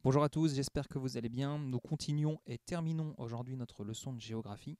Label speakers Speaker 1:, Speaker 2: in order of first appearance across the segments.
Speaker 1: Bonjour à tous, j'espère que vous allez bien. Nous continuons et terminons aujourd'hui notre leçon de géographie.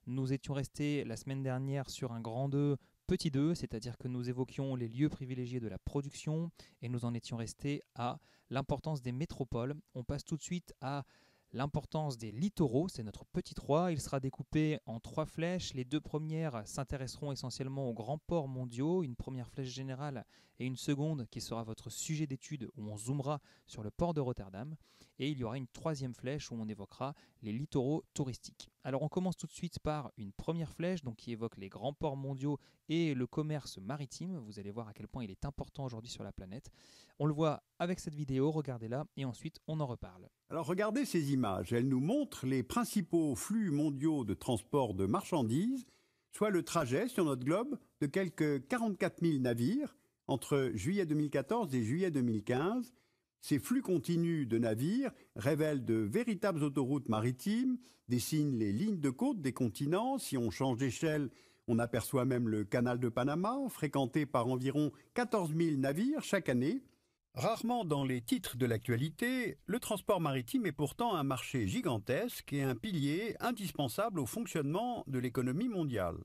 Speaker 1: Nous étions restés la semaine dernière sur un grand 2, petit 2, c'est-à-dire que nous évoquions les lieux privilégiés de la production et nous en étions restés à l'importance des métropoles. On passe tout de suite à l'importance des littoraux, c'est notre petit 3. Il sera découpé en 3 flèches. Les 2 premières s'intéresseront essentiellement aux grands ports mondiaux, une première flèche générale et une seconde qui sera votre sujet d'étude où on zoomera sur le port de Rotterdam. Et il y aura une 3e flèche où on évoquera les littoraux touristiques. Alors on commence tout de suite par une première flèche donc, qui évoque les grands ports mondiaux et le commerce maritime. Vous allez voir à quel point il est important aujourd'hui sur la planète. On le voit avec cette vidéo, regardez-la et ensuite on en reparle.
Speaker 2: Alors regardez ces images, elles nous montrent les principaux flux mondiaux de transport de marchandises, soit le trajet sur notre globe de quelques 44 000 navires entre juillet 2014 et juillet 2015. Ces flux continus de navires révèlent de véritables autoroutes maritimes, dessinent les lignes de côte des continents. Si on change d'échelle, on aperçoit même le canal de Panama, fréquenté par environ 14 000 navires chaque année. Rarement dans les titres de l'actualité, le transport maritime est pourtant un marché gigantesque et un pilier indispensable au fonctionnement de l'économie mondiale.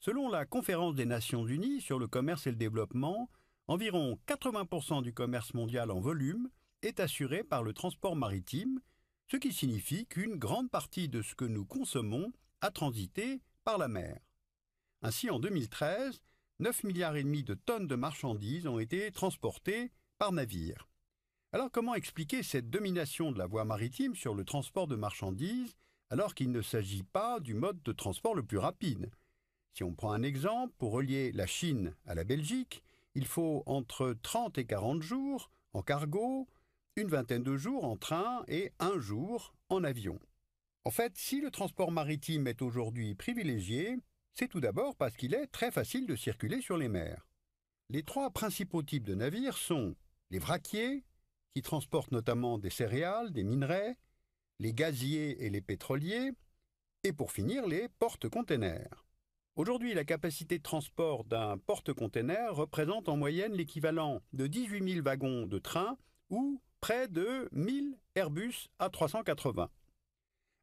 Speaker 2: Selon la Conférence des Nations Unies sur le commerce et le développement, environ 80% du commerce mondial en volume est assuré par le transport maritime, ce qui signifie qu'une grande partie de ce que nous consommons a transité par la mer. Ainsi, en 2013, 9,5 milliards de tonnes de marchandises ont été transportées par navire. Alors comment expliquer cette domination de la voie maritime sur le transport de marchandises alors qu'il ne s'agit pas du mode de transport le plus rapide? Si on prend un exemple, pour relier la Chine à la Belgique, il faut entre 30 et 40 jours en cargo, une vingtaine de jours en train et 1 jour en avion. En fait, si le transport maritime est aujourd'hui privilégié, c'est tout d'abord parce qu'il est très facile de circuler sur les mers. Les 3 principaux types de navires sont les vraquiers, qui transportent notamment des céréales, des minerais, les gaziers et les pétroliers, et pour finir, les porte-containers. Aujourd'hui, la capacité de transport d'un porte-container représente en moyenne l'équivalent de 18 000 wagons de train ou près de 1000 Airbus A380.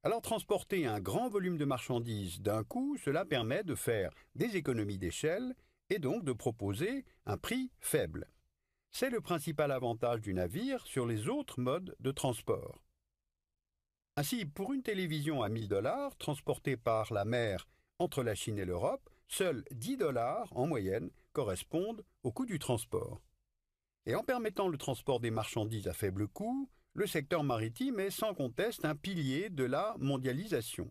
Speaker 2: Alors, transporter un grand volume de marchandises d'un coup, cela permet de faire des économies d'échelle et donc de proposer un prix faible. C'est le principal avantage du navire sur les autres modes de transport. Ainsi, pour une télévision à 1 000 $ transportée par la mer entre la Chine et l'Europe, seuls 10 $ en moyenne correspondent au coût du transport. Et en permettant le transport des marchandises à faible coût, le secteur maritime est sans conteste un pilier de la mondialisation.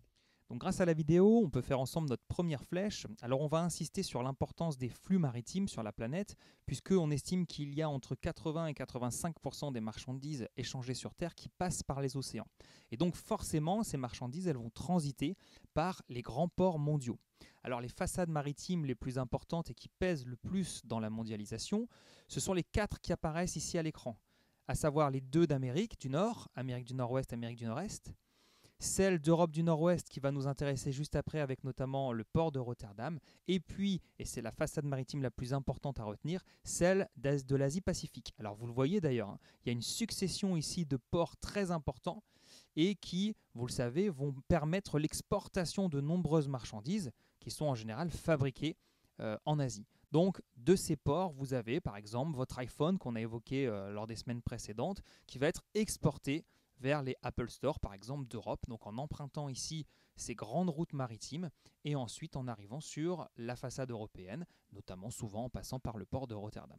Speaker 1: Donc grâce à la vidéo, on peut faire ensemble notre première flèche. Alors on va insister sur l'importance des flux maritimes sur la planète, puisqu'on estime qu'il y a entre 80 et 85% des marchandises échangées sur Terre qui passent par les océans. Et donc forcément, ces marchandises, elles vont transiter par les grands ports mondiaux. Alors les façades maritimes les plus importantes et qui pèsent le plus dans la mondialisation, ce sont les 4 qui apparaissent ici à l'écran, à savoir les 2 d'Amérique du Nord, Amérique du Nord-Ouest, Amérique du Nord-Est, celle d'Europe du Nord-Ouest qui va nous intéresser juste après avec notamment le port de Rotterdam, et puis, et c'est la façade maritime la plus importante à retenir, celle de l'Asie-Pacifique. Alors vous le voyez d'ailleurs, il y a une succession ici de ports très importants et qui, vous le savez, vont permettre l'exportation de nombreuses marchandises qui sont en général fabriquées en Asie. Donc, de ces ports, vous avez par exemple votre iPhone qu'on a évoqué lors des semaines précédentes qui va être exporté vers les Apple Store, par exemple, d'Europe, donc en empruntant ici ces grandes routes maritimes et ensuite en arrivant sur la façade européenne, notamment souvent en passant par le port de Rotterdam.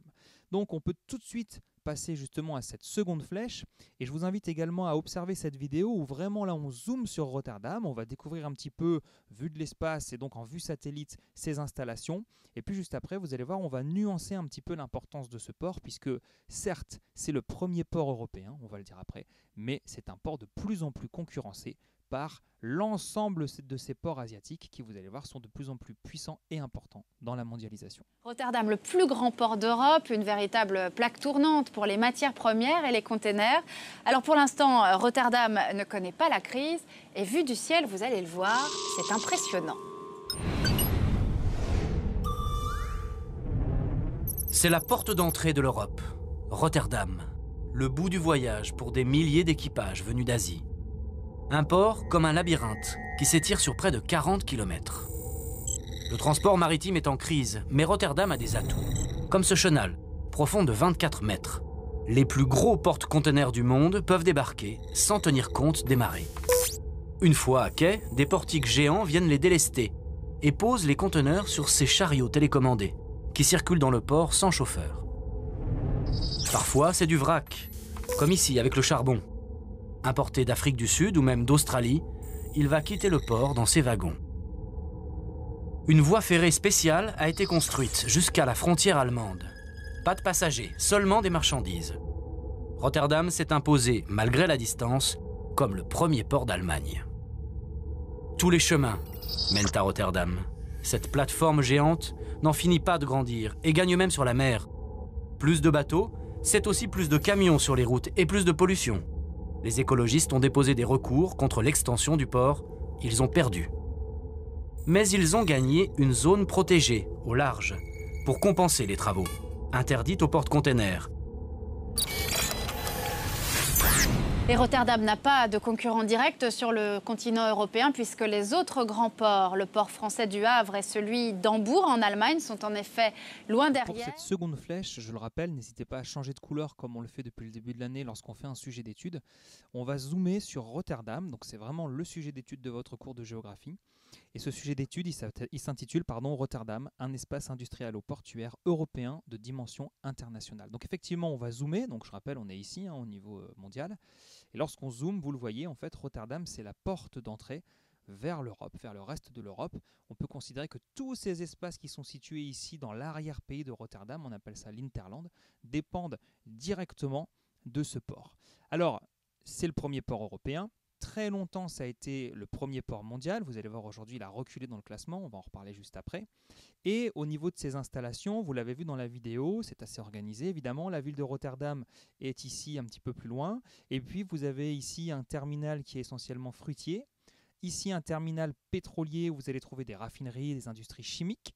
Speaker 1: Donc on peut tout de suite passer justement à cette seconde flèche et je vous invite également à observer cette vidéo où vraiment là on zoome sur Rotterdam, on va découvrir un petit peu, vue de l'espace et donc en vue satellite, ces installations et puis juste après vous allez voir on va nuancer un petit peu l'importance de ce port puisque certes c'est le premier port européen, on va le dire après, mais c'est un port de plus en plus concurrencé par l'ensemble de ces ports asiatiques qui, vous allez voir, sont de plus en plus puissants et importants dans la mondialisation.
Speaker 3: Rotterdam, le plus grand port d'Europe, une véritable plaque tournante pour les matières premières et les containers. Alors pour l'instant, Rotterdam ne connaît pas la crise et vu du ciel, vous allez le voir, c'est impressionnant.
Speaker 4: C'est la porte d'entrée de l'Europe, Rotterdam. le bout du voyage pour des milliers d'équipages venus d'Asie. Un port comme un labyrinthe qui s'étire sur près de 40 km. Le transport maritime est en crise, mais Rotterdam a des atouts, comme ce chenal, profond de 24 mètres. Les plus gros porte-conteneurs du monde peuvent débarquer sans tenir compte des marées. Une fois à quai, des portiques géants viennent les délester et posent les conteneurs sur ces chariots télécommandés qui circulent dans le port sans chauffeur. Parfois, c'est du vrac, comme ici avec le charbon. Importé d'Afrique du Sud ou même d'Australie, il va quitter le port dans ses wagons. Une voie ferrée spéciale a été construite jusqu'à la frontière allemande. Pas de passagers, seulement des marchandises. Rotterdam s'est imposé, malgré la distance, comme le premier port d'Allemagne. Tous les chemins mènent à Rotterdam. Cette plateforme géante n'en finit pas de grandir et gagne même sur la mer. Plus de bateaux, c'est aussi plus de camions sur les routes et plus de pollution. Les écologistes ont déposé des recours contre l'extension du port. Ils ont perdu. Mais ils ont gagné une zone protégée, au large, pour compenser les travaux, interdite aux porte-containers.
Speaker 3: Et Rotterdam n'a pas de concurrent direct sur le continent européen puisque les autres grands ports, le port français du Havre et celui d'Hambourg en Allemagne, sont en effet loin derrière.
Speaker 1: Pour cette seconde flèche, je le rappelle, n'hésitez pas à changer de couleur comme on le fait depuis le début de l'année lorsqu'on fait un sujet d'étude. On va zoomer sur Rotterdam, donc c'est vraiment le sujet d'étude de votre cours de géographie. Et ce sujet d'étude, il s'intitule Rotterdam, un espace industrialo-portuaire européen de dimension internationale. Donc effectivement, on va zoomer. Donc je rappelle, on est ici au niveau mondial. Et lorsqu'on zoome, vous le voyez, en fait, Rotterdam, c'est la porte d'entrée vers l'Europe, vers le reste de l'Europe. On peut considérer que tous ces espaces qui sont situés ici dans l'arrière-pays de Rotterdam, on appelle ça l'Interland, dépendent directement de ce port. Alors, c'est le premier port européen. Très longtemps, ça a été le premier port mondial. Vous allez voir aujourd'hui, il a reculé dans le classement. On va en reparler juste après. Et au niveau de ses installations, vous l'avez vu dans la vidéo, c'est assez organisé. Évidemment, la ville de Rotterdam est ici un petit peu plus loin. Et puis, vous avez ici un terminal qui est essentiellement fruitier. Ici, un terminal pétrolier où vous allez trouver des raffineries, des industries chimiques.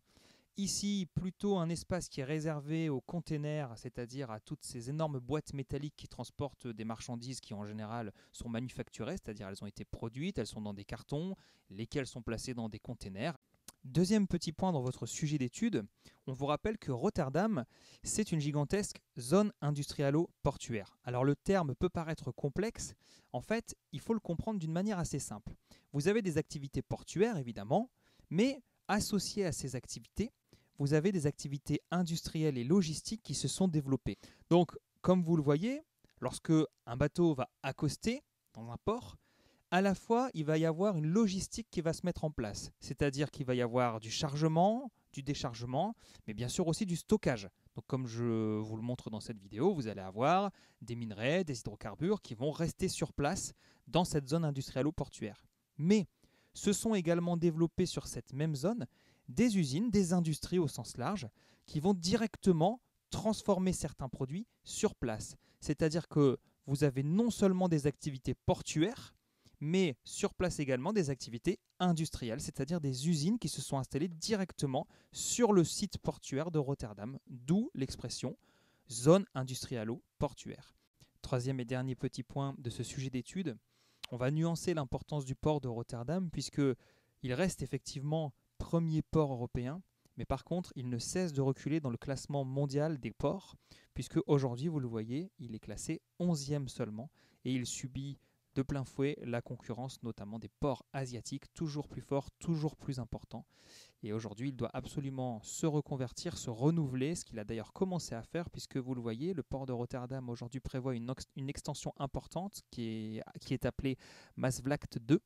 Speaker 1: Ici, plutôt un espace qui est réservé aux containers, c'est-à-dire à toutes ces énormes boîtes métalliques qui transportent des marchandises qui en général sont manufacturées, c'est-à-dire elles ont été produites, elles sont dans des cartons, lesquels sont placés dans des containers. Deuxième petit point dans votre sujet d'étude, on vous rappelle que Rotterdam, c'est une gigantesque zone industrialo-portuaire. Alors le terme peut paraître complexe, en fait, il faut le comprendre d'une manière assez simple. Vous avez des activités portuaires, évidemment, mais associées à ces activités, vous avez des activités industrielles et logistiques qui se sont développées. Donc, comme vous le voyez, lorsque un bateau va accoster dans un port, à la fois, il va y avoir une logistique qui va se mettre en place. C'est-à-dire qu'il va y avoir du chargement, du déchargement, mais bien sûr aussi du stockage. Donc, comme je vous le montre dans cette vidéo, vous allez avoir des minerais, des hydrocarbures qui vont rester sur place dans cette zone industrialo-portuaire. Mais se sont également développées sur cette même zone des usines, des industries au sens large, qui vont directement transformer certains produits sur place. C'est-à-dire que vous avez non seulement des activités portuaires, mais sur place également des activités industrielles, c'est-à-dire des usines qui se sont installées directement sur le site portuaire de Rotterdam, d'où l'expression zone industrialo-portuaire. Troisième et dernier petit point de ce sujet d'étude, on va nuancer l'importance du port de Rotterdam puisqu'il reste effectivement premier port européen, mais par contre, il ne cesse de reculer dans le classement mondial des ports, puisque aujourd'hui, vous le voyez, il est classé 11e seulement, et il subit de plein fouet la concurrence, notamment des ports asiatiques, toujours plus forts, toujours plus importants. Et aujourd'hui, il doit absolument se reconvertir, se renouveler, ce qu'il a d'ailleurs commencé à faire, puisque vous le voyez, le port de Rotterdam aujourd'hui prévoit une extension importante qui est appelée Maasvlakte 2.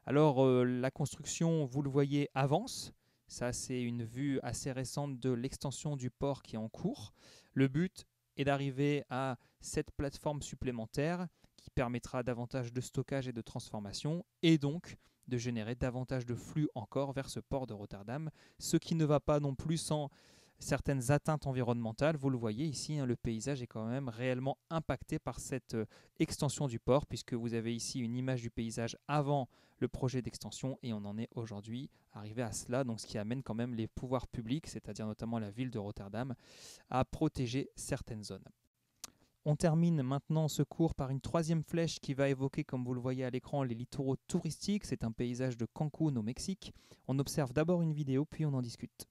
Speaker 1: Alors, la construction, vous le voyez, avance. Ça, c'est une vue assez récente de l'extension du port qui est en cours. Le but est d'arriver à cette plateforme supplémentaire qui permettra davantage de stockage et de transformation et donc de générer davantage de flux encore vers ce port de Rotterdam, ce qui ne va pas non plus sans certaines atteintes environnementales. Vous le voyez ici, le paysage est quand même réellement impacté par cette extension du port, puisque vous avez ici une image du paysage avant le projet d'extension et on en est aujourd'hui arrivé à cela, donc ce qui amène quand même les pouvoirs publics, c'est-à-dire notamment la ville de Rotterdam, à protéger certaines zones. On termine maintenant ce cours par une troisième flèche qui va évoquer, comme vous le voyez à l'écran, les littoraux touristiques. C'est un paysage de Cancún au Mexique. On observe d'abord une vidéo, puis on en discute.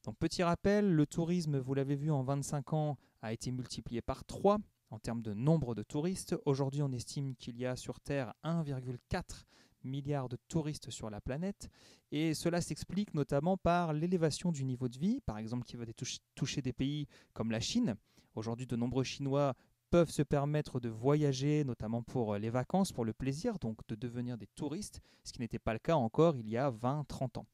Speaker 1: Donc, petit rappel, le tourisme, vous l'avez vu, en 25 ans, a été multiplié par 3 en termes de nombre de touristes. Aujourd'hui, on estime qu'il y a sur Terre 1,4 milliard de touristes sur la planète. Et cela s'explique notamment par l'élévation du niveau de vie, par exemple qui va toucher des pays comme la Chine. Aujourd'hui, de nombreux Chinois peuvent se permettre de voyager, notamment pour les vacances, pour le plaisir, donc de devenir des touristes, ce qui n'était pas le cas encore il y a 20-30 ans.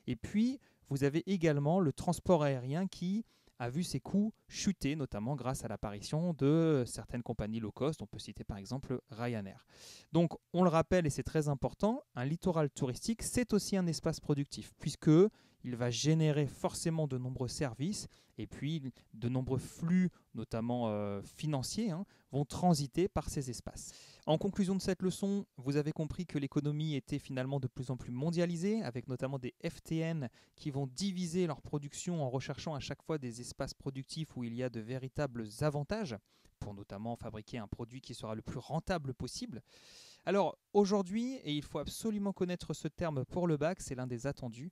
Speaker 1: Et puis, vous avez également le transport aérien qui a vu ses coûts chuter, notamment grâce à l'apparition de certaines compagnies low cost. On peut citer par exemple Ryanair. Donc, on le rappelle et c'est très important, un littoral touristique, c'est aussi un espace productif, puisqu'il va générer forcément de nombreux services et puis de nombreux flux, notamment financiers, vont transiter par ces espaces. En conclusion de cette leçon, vous avez compris que l'économie était finalement de plus en plus mondialisée, avec notamment des FTN qui vont diviser leur production en recherchant à chaque fois des espaces productifs où il y a de véritables avantages, pour notamment fabriquer un produit qui sera le plus rentable possible. Alors aujourd'hui, et il faut absolument connaître ce terme pour le bac, c'est l'un des attendus,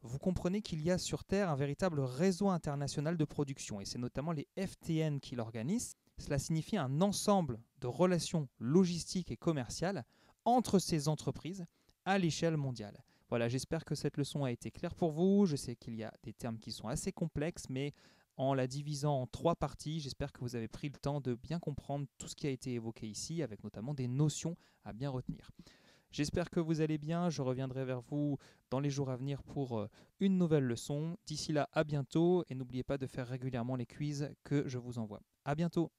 Speaker 1: vous comprenez qu'il y a sur Terre un véritable réseau international de production, et c'est notamment les FTN qui l'organisent. Cela signifie un ensemble de relations logistiques et commerciales entre ces entreprises à l'échelle mondiale. Voilà, j'espère que cette leçon a été claire pour vous. Je sais qu'il y a des termes qui sont assez complexes, mais en la divisant en 3 parties, j'espère que vous avez pris le temps de bien comprendre tout ce qui a été évoqué ici, avec notamment des notions à bien retenir. J'espère que vous allez bien. Je reviendrai vers vous dans les jours à venir pour une nouvelle leçon. D'ici là, à bientôt et n'oubliez pas de faire régulièrement les quiz que je vous envoie. À bientôt.